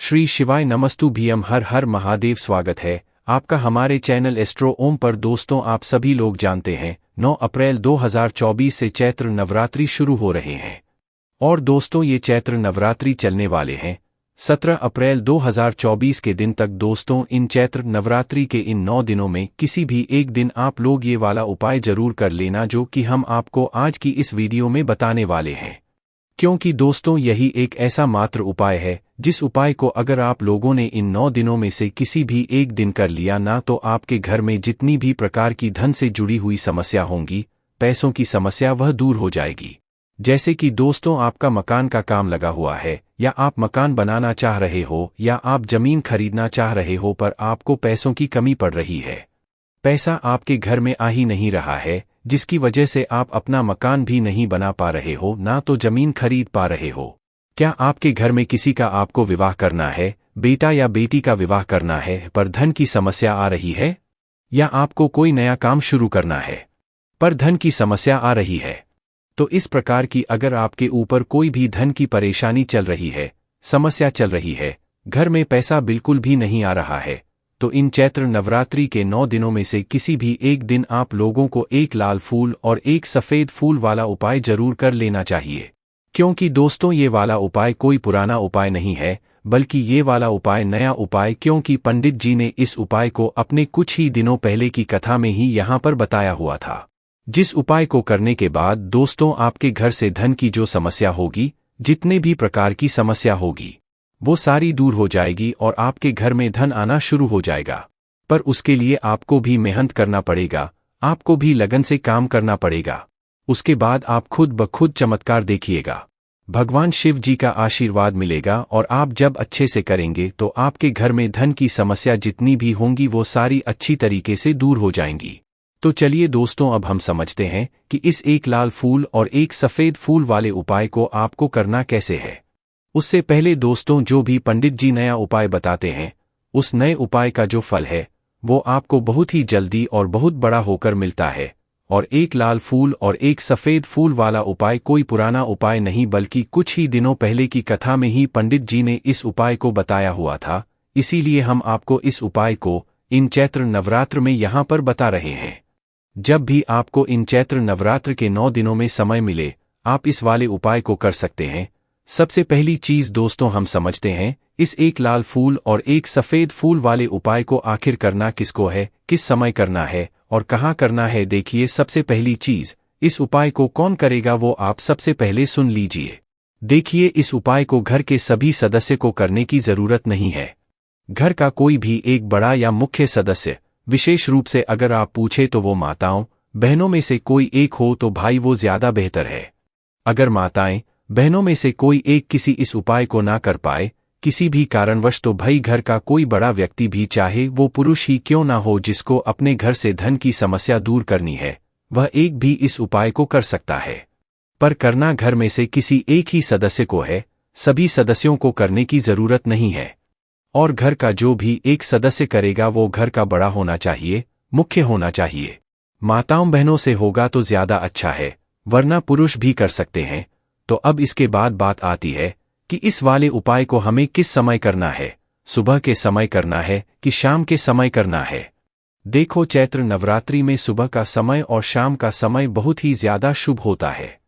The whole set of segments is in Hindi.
श्री शिवाय नमस्तु भीम हर हर महादेव। स्वागत है आपका हमारे चैनल एस्ट्रो ओम पर। दोस्तों, आप सभी लोग जानते हैं 9 अप्रैल 2024 से चैत्र नवरात्रि शुरू हो रहे हैं और दोस्तों ये चैत्र नवरात्रि चलने वाले हैं 17 अप्रैल 2024 के दिन तक। दोस्तों, इन चैत्र नवरात्रि के इन 9 दिनों में किसी भी एक दिन आप लोग ये वाला उपाय जरूर कर लेना जो कि हम आपको आज की इस वीडियो में बताने वाले हैं, क्योंकि दोस्तों यही एक ऐसा मात्र उपाय है जिस उपाय को अगर आप लोगों ने इन 9 दिनों में से किसी भी एक दिन कर लिया ना, तो आपके घर में जितनी भी प्रकार की धन से जुड़ी हुई समस्या होंगी, पैसों की समस्या, वह दूर हो जाएगी। जैसे कि दोस्तों आपका मकान का काम लगा हुआ है, या आप मकान बनाना चाह रहे हो, या आप जमीन खरीदना चाह रहे हो पर आपको पैसों की कमी पड़ रही है, पैसा आपके घर में आ ही नहीं रहा है, जिसकी वजह से आप अपना मकान भी नहीं बना पा रहे हो, ना तो जमीन खरीद पा रहे हो। क्या आपके घर में किसी का आपको विवाह करना है, बेटा या बेटी का विवाह करना है, पर धन की समस्या आ रही है? या आपको कोई नया काम शुरू करना है पर धन की समस्या आ रही है? तो इस प्रकार की अगर आपके ऊपर कोई भी धन की परेशानी चल रही है, समस्या चल रही है, घर में पैसा बिल्कुल भी नहीं आ रहा है, तो इन चैत्र नवरात्रि के 9 दिनों में से किसी भी एक दिन आप लोगों को एक लाल फूल और एक सफ़ेद फूल वाला उपाय जरूर कर लेना चाहिए। क्योंकि दोस्तों ये वाला उपाय कोई पुराना उपाय नहीं है, बल्कि ये वाला उपाय नया उपाय, क्योंकि पंडित जी ने इस उपाय को अपने कुछ ही दिनों पहले की कथा में ही यहाँ पर बताया हुआ था। जिस उपाय को करने के बाद दोस्तों आपके घर से धन की जो समस्या होगी, जितने भी प्रकार की समस्या होगी, वो सारी दूर हो जाएगी और आपके घर में धन आना शुरू हो जाएगा। पर उसके लिए आपको भी मेहनत करना पड़ेगा, आपको भी लगन से काम करना पड़ेगा। उसके बाद आप खुद ब खुद चमत्कार देखिएगा, भगवान शिव जी का आशीर्वाद मिलेगा और आप जब अच्छे से करेंगे तो आपके घर में धन की समस्या जितनी भी होंगी वो सारी अच्छी तरीके से दूर हो जाएंगी। तो चलिए दोस्तों, अब हम समझते हैं कि इस एक लाल फूल और एक सफ़ेद फूल वाले उपाय को आपको करना कैसे है। उससे पहले दोस्तों, जो भी पंडित जी नया उपाय बताते हैं, उस नए उपाय का जो फल है वो आपको बहुत ही जल्दी और बहुत बड़ा होकर मिलता है। और एक लाल फूल और एक सफ़ेद फूल वाला उपाय कोई पुराना उपाय नहीं, बल्कि कुछ ही दिनों पहले की कथा में ही पंडित जी ने इस उपाय को बताया हुआ था। इसीलिए हम आपको इस उपाय को इन चैत्र नवरात्र में यहाँ पर बता रहे हैं। जब भी आपको इन चैत्र नवरात्र के 9 दिनों में समय मिले, आप इस वाले उपाय को कर सकते हैं। सबसे पहली चीज दोस्तों हम समझते हैं इस एक लाल फूल और एक सफ़ेद फूल वाले उपाय को आखिर करना किसको है, किस समय करना है और कहाँ करना है। देखिए, सबसे पहली चीज, इस उपाय को कौन करेगा वो आप सबसे पहले सुन लीजिए। देखिए, इस उपाय को घर के सभी सदस्य को करने की जरूरत नहीं है। घर का कोई भी एक बड़ा या मुख्य सदस्य, विशेष रूप से अगर आप पूछे तो वो माताओं बहनों में से कोई एक हो तो भाई वो ज्यादा बेहतर है। अगर माताएं बहनों में से कोई एक किसी इस उपाय को ना कर पाए किसी भी कारणवश, तो भाई घर का कोई बड़ा व्यक्ति भी, चाहे वो पुरुष ही क्यों ना हो, जिसको अपने घर से धन की समस्या दूर करनी है, वह एक भी इस उपाय को कर सकता है। पर करना घर में से किसी एक ही सदस्य को है, सभी सदस्यों को करने की जरूरत नहीं है। और घर का जो भी एक सदस्य करेगा वो घर का बड़ा होना चाहिए, मुख्य होना चाहिए। माताओं बहनों से होगा तो ज्यादा अच्छा है, वरना पुरुष भी कर सकते हैं। तो अब इसके बाद बात आती है कि इस वाले उपाय को हमें किस समय करना है, सुबह के समय करना है कि शाम के समय करना है। देखो, चैत्र नवरात्रि में सुबह का समय और शाम का समय बहुत ही ज्यादा शुभ होता है।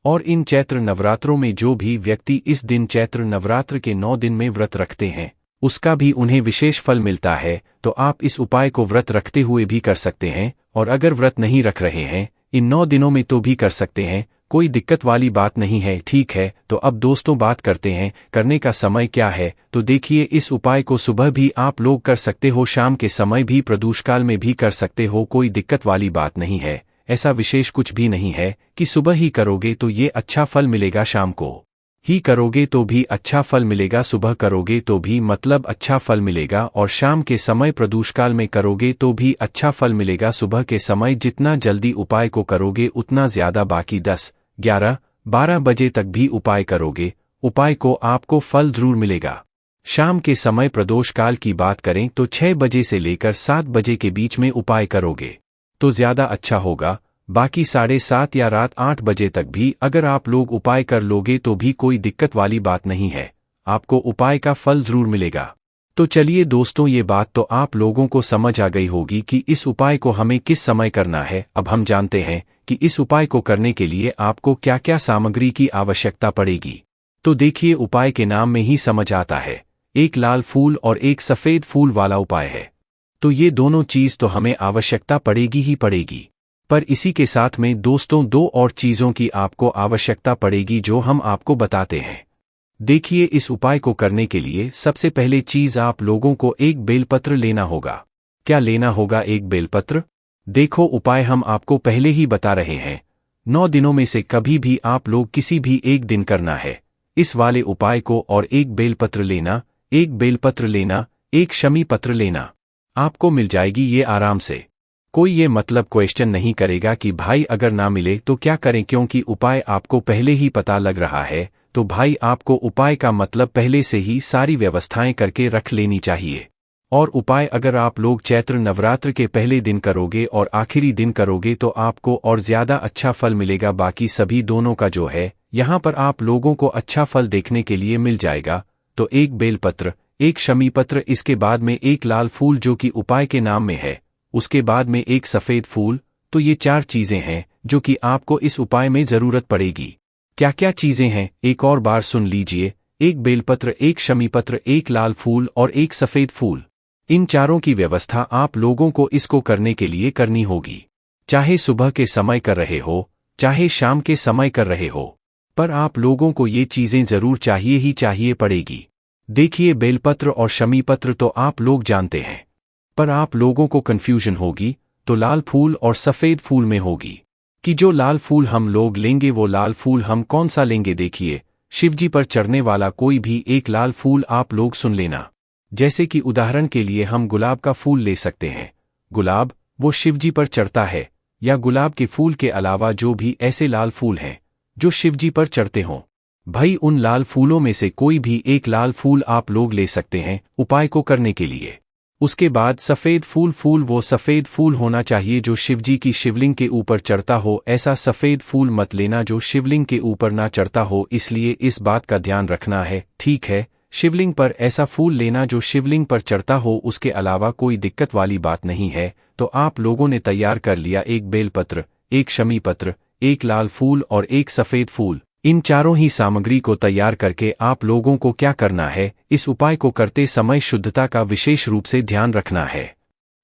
और इन चैत्र नवरात्रों में जो भी व्यक्ति इस दिन चैत्र नवरात्र के 9 दिन में व्रत रखते हैं, उसका भी उन्हें विशेष फल मिलता है। तो आप इस उपाय को व्रत रखते हुए भी कर सकते हैं, और अगर व्रत नहीं रख रहे हैं इन 9 दिनों में तो भी कर सकते हैं, कोई दिक्कत वाली बात नहीं है। ठीक है, तो अब दोस्तों बात करते हैं करने का समय क्या है। तो देखिए, इस उपाय को सुबह भी आप लोग कर सकते हो, शाम के समय भी, प्रदोषकाल में भी कर सकते हो, कोई दिक्कत वाली बात नहीं है। ऐसा विशेष कुछ भी नहीं है कि सुबह ही करोगे तो ये अच्छा फल मिलेगा, शाम को ही करोगे तो भी अच्छा फल मिलेगा, सुबह करोगे तो भी मतलब अच्छा फल मिलेगा, और शाम के समय प्रदोषकाल में करोगे तो भी अच्छा फल मिलेगा। सुबह के समय जितना जल्दी उपाय को करोगे उतना ज्यादा, बाकी 10, 11, 12 बजे तक भी उपाय करोगे, उपाय को आपको फल जरूर मिलेगा। शाम के समय प्रदोषकाल की बात करें तो 6 बजे से लेकर 7 बजे के बीच में उपाय करोगे तो ज्यादा अच्छा होगा। बाकी 7:30 या रात 8 बजे तक भी अगर आप लोग उपाय कर लोगे तो भी कोई दिक्कत वाली बात नहीं है। आपको उपाय का फल जरूर मिलेगा। तो चलिए दोस्तों, ये बात तो आप लोगों को समझ आ गई होगी कि इस उपाय को हमें किस समय करना है। अब हम जानते हैं कि इस उपाय को करने के लिए आपको क्या क्या सामग्री की आवश्यकता पड़ेगी। तो देखिए, उपाय के नाम में ही समझ आता है, एक लाल फूल और एक सफ़ेद फूल वाला उपाय है। तो ये दोनों चीज़ तो हमें आवश्यकता पड़ेगी ही पड़ेगी। पर इसी के साथ में दोस्तों दो और चीज़ों की आपको आवश्यकता पड़ेगी जो हम आपको बताते हैं। देखिए, इस उपाय को करने के लिए सबसे पहले चीज़ आप लोगों को एक बेलपत्र लेना होगा। क्या लेना होगा? एक बेलपत्र। देखो, उपाय हम आपको पहले ही बता रहे हैं, 9 दिनों में से कभी भी आप लोग किसी भी एक दिन करना है इस वाले उपाय को, और एक बेलपत्र लेना, एक बेलपत्र लेना, एक शमी पत्र लेना। आपको मिल जाएगी ये आराम से। कोई ये मतलब क्वेश्चन नहीं करेगा कि भाई अगर ना मिले तो क्या करें, क्योंकि उपाय आपको पहले ही पता लग रहा है। तो भाई आपको उपाय का मतलब पहले से ही सारी व्यवस्थाएं करके रख लेनी चाहिए। और उपाय अगर आप लोग चैत्र नवरात्र के पहले दिन करोगे और आखिरी दिन करोगे तो आपको और ज़्यादा अच्छा फल मिलेगा। बाकी सभी दोनों का जो है, यहाँ पर आप लोगों को अच्छा फल देखने के लिए मिल जाएगा। तो एक बेलपत्र, एक शमी पत्र, इसके बाद में एक लाल फूल जो कि उपाय के नाम में है, उसके बाद में एक सफ़ेद फूल। तो ये 4 चीज़ें हैं जो कि आपको इस उपाय में ज़रूरत पड़ेगी। क्या क्या चीज़ें हैं, एक और बार सुन लीजिए, एक बेलपत्र, एक शमीपत्र, एक लाल फूल और एक सफ़ेद फूल। इन चारों की व्यवस्था आप लोगों को इसको करने के लिए करनी होगी। चाहे सुबह के समय कर रहे हो, चाहे शाम के समय कर रहे हो, पर आप लोगों को ये चीज़ें ज़रूर चाहिए ही चाहिए पड़ेगी। देखिए, बेलपत्र और शमीपत्र तो आप लोग जानते हैं, पर आप लोगों को कन्फ्यूजन होगी तो लाल फूल और सफ़ेद फूल में होगी कि जो लाल फूल हम लोग लेंगे वो लाल फूल हम कौन सा लेंगे। देखिए, शिवजी पर चढ़ने वाला कोई भी एक लाल फूल आप लोग सुन लेना। जैसे कि उदाहरण के लिए हम गुलाब का फूल ले सकते हैं। गुलाब वो शिवजी पर चढ़ता है, या गुलाब के फूल के अलावा जो भी ऐसे लाल फूल हैं जो शिवजी पर चढ़ते हों, भाई उन लाल फूलों में से कोई भी एक लाल फूल आप लोग ले सकते हैं उपाय को करने के लिए। उसके बाद सफ़ेद फूल, वो सफ़ेद फूल होना चाहिए जो शिवजी की शिवलिंग के ऊपर चढ़ता हो। ऐसा सफ़ेद फूल मत लेना जो शिवलिंग के ऊपर ना चढ़ता हो, इसलिए इस बात का ध्यान रखना है, ठीक है। शिवलिंग पर ऐसा फूल लेना जो शिवलिंग पर चढ़ता हो, उसके अलावा कोई दिक्कत वाली बात नहीं है। तो आप लोगों ने तैयार कर लिया एक बेलपत्र, एक शमी पत्र, एक लाल फूल और एक सफ़ेद फूल। इन चारों ही सामग्री को तैयार करके आप लोगों को क्या करना है, इस उपाय को करते समय शुद्धता का विशेष रूप से ध्यान रखना है।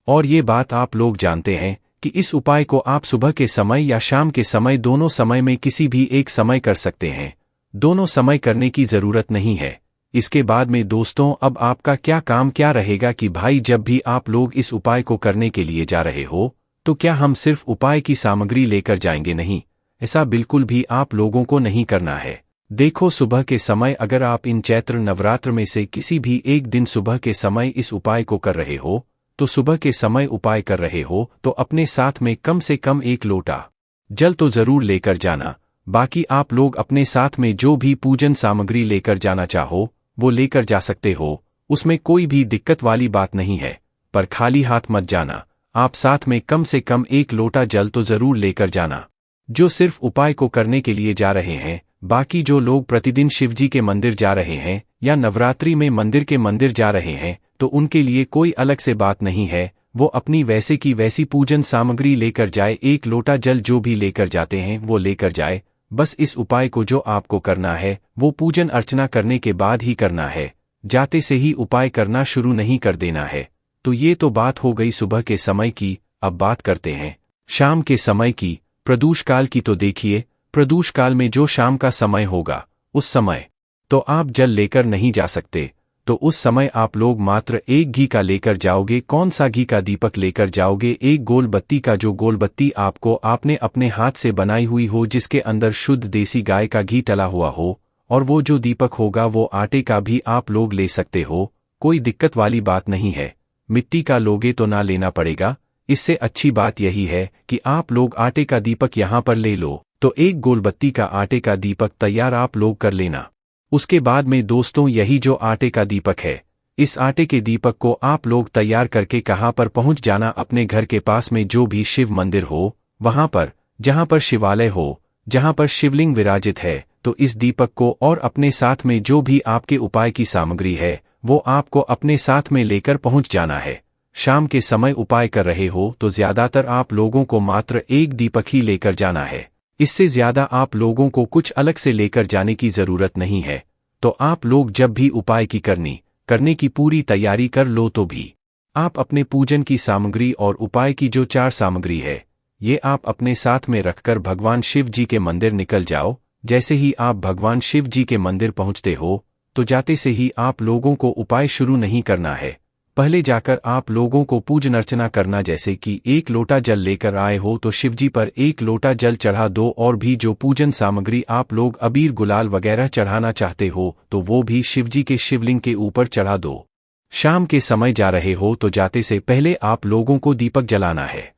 और ये बात आप लोग जानते हैं कि इस उपाय को आप सुबह के समय या शाम के समय, दोनों समय में किसी भी एक समय कर सकते हैं। दोनों समय करने की ज़रूरत नहीं है। इसके बाद में दोस्तों अब आपका क्या काम क्या रहेगा कि भाई जब भी आप लोग इस उपाय को करने के लिए जा रहे हो तो क्या हम सिर्फ उपाय की सामग्री लेकर जाएंगे? नहीं, ऐसा बिल्कुल भी आप लोगों को नहीं करना है। देखो, सुबह के समय अगर आप इन चैत्र नवरात्र में से किसी भी एक दिन सुबह के समय इस उपाय को कर रहे हो, तो सुबह के समय उपाय कर रहे हो तो अपने साथ में कम से कम 1 लोटा जल तो ज़रूर लेकर जाना। बाकी आप लोग अपने साथ में जो भी पूजन सामग्री लेकर जाना चाहो वो लेकर जा सकते हो, उसमें कोई भी दिक्कत वाली बात नहीं है। पर खाली हाथ मत जाना, आप साथ में कम से कम 1 लोटा जल तो ज़रूर लेकर जाना, जो सिर्फ उपाय को करने के लिए जा रहे हैं। बाकी जो लोग प्रतिदिन शिवजी के मंदिर जा रहे हैं या नवरात्रि में मंदिर के मंदिर जा रहे हैं तो उनके लिए कोई अलग से बात नहीं है, वो अपनी वैसे की वैसी पूजन सामग्री लेकर जाए। 1 लोटा जल जो भी लेकर जाते हैं वो लेकर जाए। बस इस उपाय को जो आपको करना है वो पूजन अर्चना करने के बाद ही करना है, जाते से ही उपाय करना शुरू नहीं कर देना है। तो ये तो बात हो गई सुबह के समय की। अब बात करते हैं शाम के समय की, प्रदोष काल की। तो देखिए, प्रदोष काल में जो शाम का समय होगा उस समय तो आप जल लेकर नहीं जा सकते। तो उस समय आप लोग मात्र 1 घी का लेकर जाओगे। कौन सा घी का दीपक लेकर जाओगे? एक गोल बत्ती का, जो गोल बत्ती आपको आपने अपने हाथ से बनाई हुई हो, जिसके अंदर शुद्ध देसी गाय का घी टला हुआ हो। और वो जो दीपक होगा वो आटे का भी आप लोग ले सकते हो, कोई दिक्कत वाली बात नहीं है। मिट्टी का लोगे तो ना लेना पड़ेगा। इससे अच्छी बात यही है कि आप लोग आटे का दीपक यहाँ पर ले लो। तो 1 गोल बत्ती का आटे का दीपक तैयार आप लोग कर लेना। उसके बाद में दोस्तों यही जो आटे का दीपक है, इस आटे के दीपक को आप लोग तैयार करके कहाँ पर पहुँच जाना? अपने घर के पास में जो भी शिव मंदिर हो वहाँ पर, जहाँ पर शिवालय हो, जहाँ पर शिवलिंग विराजित है, तो इस दीपक को और अपने साथ में जो भी आपके उपाय की सामग्री है वो आपको अपने साथ में लेकर पहुंच जाना है। शाम के समय उपाय कर रहे हो तो ज्यादातर आप लोगों को मात्र एक दीपक ही लेकर जाना है। इससे ज्यादा आप लोगों को कुछ अलग से लेकर जाने की जरूरत नहीं है। तो आप लोग जब भी उपाय की करने की पूरी तैयारी कर लो तो भी आप अपने पूजन की सामग्री और उपाय की जो 4 सामग्री है ये आप अपने साथ में रखकर भगवान शिव जी के मंदिर निकल जाओ। जैसे ही आप भगवान शिव जी के मंदिर पहुंचते हो तो जाते से ही आप लोगों को उपाय शुरू नहीं करना है। पहले जाकर आप लोगों को पूजन अर्चना करना, जैसे कि 1 लोटा जल लेकर आए हो तो शिवजी पर 1 लोटा जल चढ़ा दो, और भी जो पूजन सामग्री आप लोग अबीर गुलाल वगैरह चढ़ाना चाहते हो तो वो भी शिवजी के शिवलिंग के ऊपर चढ़ा दो। शाम के समय जा रहे हो तो जाते से पहले आप लोगों को दीपक जलाना है।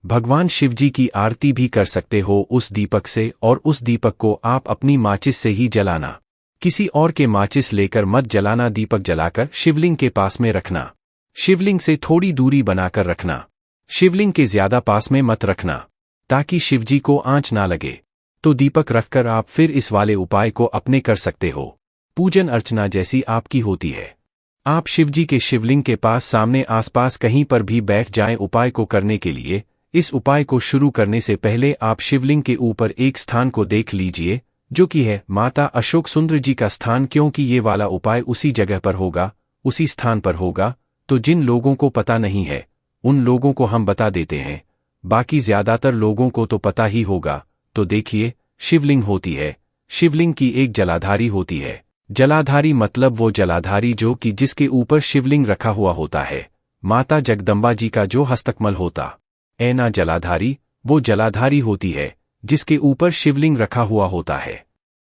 भगवान शिवजी की आरती भी कर सकते हो उस दीपक से, और उस दीपक को आप अपनी माचिस से ही जलाना। किसी और के माचिस लेकर मत जलाना। दीपक जलाकर शिवलिंग के पास में रखना। शिवलिंग से थोड़ी दूरी बनाकर रखना। शिवलिंग के ज्यादा पास में मत रखना ताकि शिवजी को आंच ना लगे। तो दीपक रखकर आप फिर इस वाले उपाय को अपने कर सकते हो। पूजन अर्चना जैसी आपकी होती है। आप शिवजी के शिवलिंग के पास सामने आसपास कहीं पर भी बैठ जाएं उपाय को करने के लिए। इस उपाय को शुरू करने से पहले आप शिवलिंग के ऊपर एक स्थान को देख लीजिए जो कि है माता अशोक सुंदर जी का स्थान, क्योंकि ये वाला उपाय उसी जगह पर होगा, उसी स्थान पर होगा। तो जिन लोगों को पता नहीं है उन लोगों को हम बता देते हैं, बाकी ज्यादातर लोगों को तो पता ही होगा। तो देखिए, शिवलिंग होती है। शिवलिंग की एक जलाधारी होती है। जलाधारी मतलब वो जलाधारी जो कि जिसके ऊपर शिवलिंग रखा हुआ होता है। माता जगदम्बा जी का जो हस्तकमल होता है ना जलाधारी, वो जलाधारी होती है जिसके ऊपर शिवलिंग रखा हुआ होता है।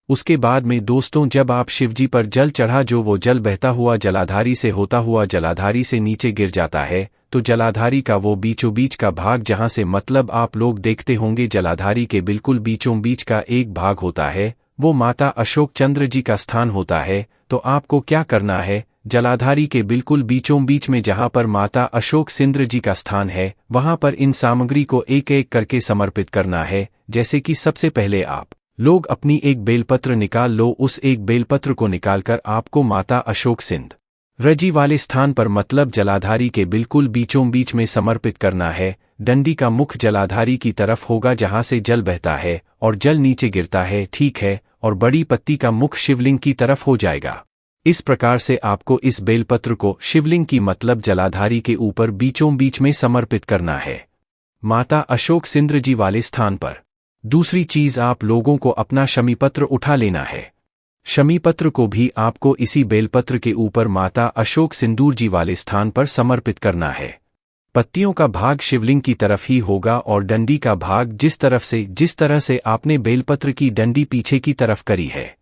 उसके बाद में दोस्तों, जब आप शिवजी पर जल चढ़ा जो वो जल बहता हुआ जलाधारी से होता हुआ जलाधारी से नीचे गिर जाता है, तो जलाधारी का वो बीचों बीच का भाग जहां से मतलब आप लोग देखते होंगे जलाधारी के बिल्कुल बीचों बीच का एक भाग होता है, वो माता अशोक चंद्र जी का स्थान होता है। तो आपको क्या करना है, जलाधारी के बिल्कुल बीचों बीच में जहां पर माता अशोक सिंद्र जी का स्थान है वहां पर इन सामग्री को एक एक करके समर्पित करना है। जैसे कि सबसे पहले आप लोग अपनी एक बेलपत्र निकाल लो। उस एक बेलपत्र को निकालकर आपको माता अशोक सिंद्र जी वाले स्थान पर मतलब जलाधारी के बिल्कुल बीचों बीच में समर्पित करना है। डंडी का मुख जलाधारी की तरफ होगा जहां से जल बहता है और जल नीचे गिरता है, ठीक है, और बड़ी पत्ती का मुख शिवलिंग की तरफ हो जाएगा। इस प्रकार से आपको इस बेलपत्र को शिवलिंग की मतलब जलाधारी के ऊपर बीचों बीच में समर्पित करना है, माता अशोक सिंद्र जी वाले स्थान पर। दूसरी चीज, आप लोगों को अपना शमीपत्र उठा लेना है। शमीपत्र को भी आपको इसी बेलपत्र के ऊपर माता अशोक सिंदूर जी वाले स्थान पर समर्पित करना है। पत्तियों का भाग शिवलिंग की तरफ ही होगा और डंडी का भाग जिस तरह से आपने बेलपत्र की डंडी पीछे की तरफ करी है,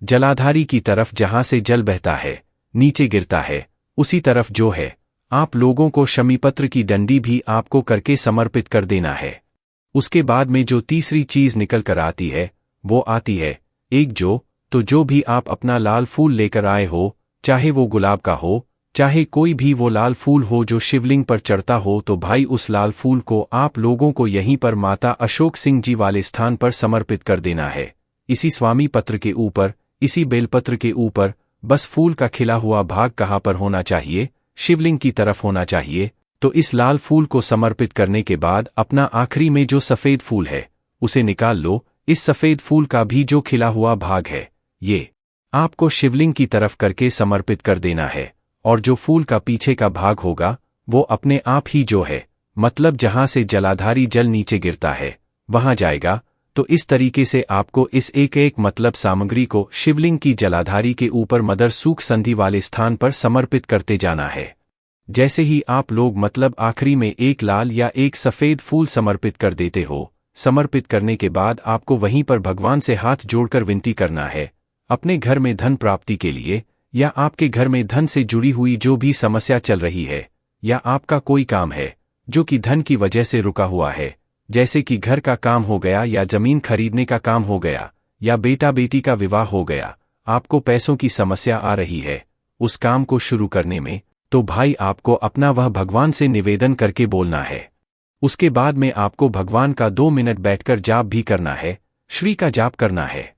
जलाधारी की तरफ जहां से जल बहता है नीचे गिरता है, उसी तरफ जो है आप लोगों को शमीपत्र की डंडी भी आपको करके समर्पित कर देना है। उसके बाद में जो तीसरी चीज निकल कर आती है वो आती है एक जो भी आप अपना लाल फूल लेकर आए हो, चाहे वो गुलाब का हो, चाहे कोई भी वो लाल फूल हो जो शिवलिंग पर चढ़ता हो, तो भाई उस लाल फूल को आप लोगों को यहीं पर माता अशोक सिंह जी वाले स्थान पर समर्पित कर देना है। इसी स्वामी पत्र के ऊपर, इसी बेलपत्र के ऊपर। बस फूल का खिला हुआ भाग कहाँ पर होना चाहिए, शिवलिंग की तरफ होना चाहिए। तो इस लाल फूल को समर्पित करने के बाद अपना आखिरी में जो सफेद फूल है उसे निकाल लो। इस सफेद फूल का भी जो खिला हुआ भाग है ये आपको शिवलिंग की तरफ करके समर्पित कर देना है, और जो फूल का पीछे का भाग होगा वो अपने आप ही जो है मतलब जहां से जलाधारी जल नीचे गिरता है वहां जाएगा। तो इस तरीके से आपको इस एक एक मतलब सामग्री को शिवलिंग की जलाधारी के ऊपर मदर सूख संधि वाले स्थान पर समर्पित करते जाना है। जैसे ही आप लोग मतलब आखिरी में एक लाल या एक सफेद फूल समर्पित कर देते हो, समर्पित करने के बाद आपको वहीं पर भगवान से हाथ जोड़कर विनती करना है अपने घर में धन प्राप्ति के लिए, या आपके घर में धन से जुड़ी हुई जो भी समस्या चल रही है, या आपका कोई काम है जो कि धन की वजह से रुका हुआ है, जैसे कि घर का काम हो गया या जमीन खरीदने का काम हो गया या बेटा बेटी का विवाह हो गया, आपको पैसों की समस्या आ रही है उस काम को शुरू करने में, तो भाई आपको अपना वह भगवान से निवेदन करके बोलना है। उसके बाद में आपको भगवान का 2 मिनट बैठकर जाप भी करना है, श्री का जाप करना है।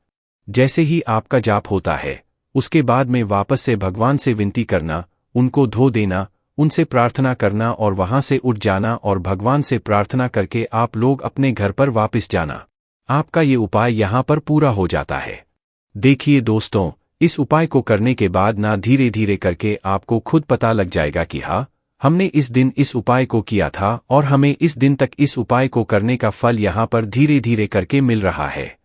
जैसे ही आपका जाप होता है, उसके बाद में वापस से भगवान से विनती करना, उनको धो देना, उनसे प्रार्थना करना और वहां से उठ जाना और भगवान से प्रार्थना करके आप लोग अपने घर पर वापस जाना। आपका ये उपाय यहाँ पर पूरा हो जाता है। देखिए दोस्तों, इस उपाय को करने के बाद ना धीरे धीरे करके आपको खुद पता लग जाएगा कि हाँ, हमने इस दिन इस उपाय को किया था और हमें इस दिन तक इस उपाय को करने का फल यहाँ पर धीरे धीरे करके मिल रहा है।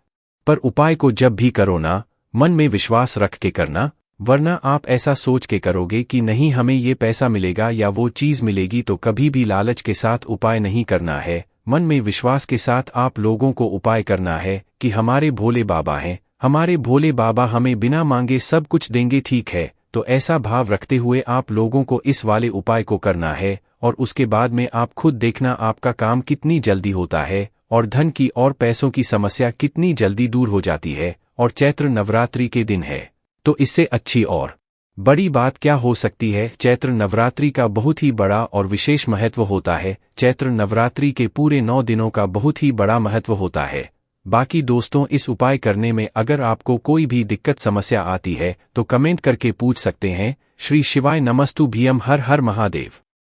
पर उपाय को जब भी करो ना, मन में विश्वास रख के करना, वरना आप ऐसा सोच के करोगे कि नहीं हमें ये पैसा मिलेगा या वो चीज़ मिलेगी तो कभी भी लालच के साथ उपाय नहीं करना है। मन में विश्वास के साथ आप लोगों को उपाय करना है कि हमारे भोले बाबा हैं, हमारे भोले बाबा हमें बिना मांगे सब कुछ देंगे, ठीक है। तो ऐसा भाव रखते हुए आप लोगों को इस वाले उपाय को करना है और उसके बाद में आप खुद देखना आपका काम कितनी जल्दी होता है और धन की और पैसों की समस्या कितनी जल्दी दूर हो जाती है। और चैत्र नवरात्रि के दिन है, तो इससे अच्छी और बड़ी बात क्या हो सकती है। चैत्र नवरात्रि का बहुत ही बड़ा और विशेष महत्व होता है। चैत्र नवरात्रि के पूरे 9 दिनों का बहुत ही बड़ा महत्व होता है। बाकी दोस्तों, इस उपाय करने में अगर आपको कोई भी दिक्कत समस्या आती है तो कमेंट करके पूछ सकते हैं। श्री शिवाय नमस्तु भीयम, हर हर महादेव।